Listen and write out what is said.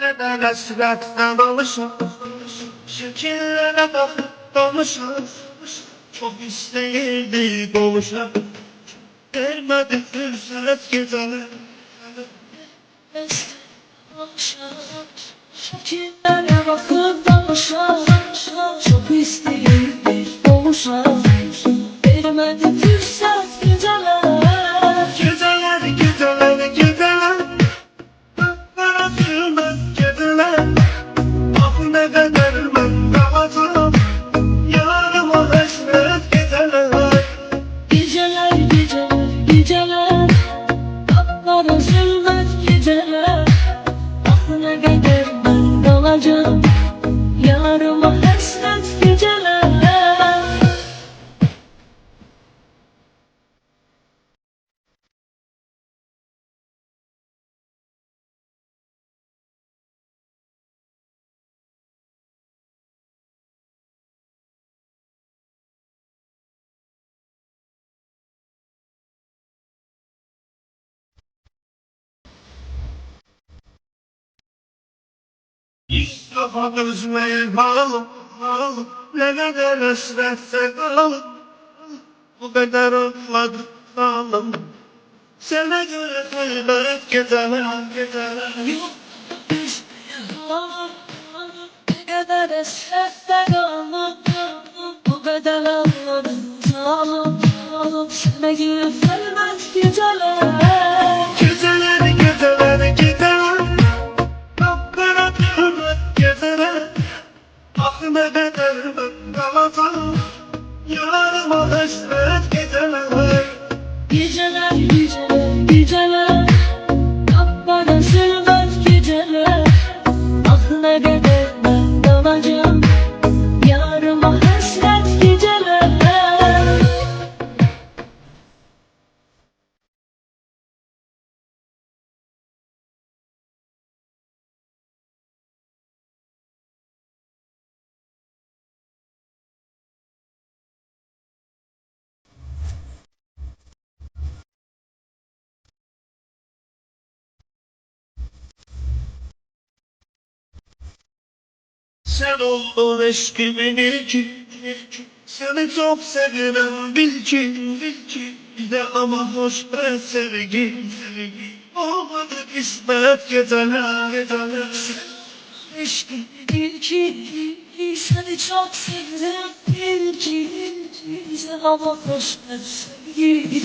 Gecelerden hasretten dolmuşum. Şekillere bakıp dolmuşum. Çok isteyildi dolmuşum. Vermedi fırsat geceler. Şekillere bakıp dolmuşum. Çok isteyildi dolmuşum. Vermedi fırsat geceler. Geceler. Bana sürmez geceler. Ah ne kadar ben kalacağım. Yarıma hasret geceler. Geceler Kaplara sürmez geceler. Aklına kadar ben kalacağım. Yarıma hasret geceler. Kafanı üzmeye bağlı. Ne kadar hasretse kalım. Bu kadar olmadı kalım. Sana göre kaybedet geceler. Yok ne kadar esrette kaldım. Bu kadar ağladım sağlam. Sana gibi vermez geceler. Geceler. Kapkara tırnak geceler. Ah ne kadar ben kalacağım. Yarıma hasret geceler. Geceler Kaplara sürmez geceler. Aklına kadar ben kalacağım. Yarıma hasret geceler. Sen oldun eşkimin ilki. Seni çok seviyorum bil ki. Bir de ama hoş ben sevgi. Olmadı kısmet geceler. Eşkin ilki seni çok sevdim ilki. Bize hava hoş sevgi.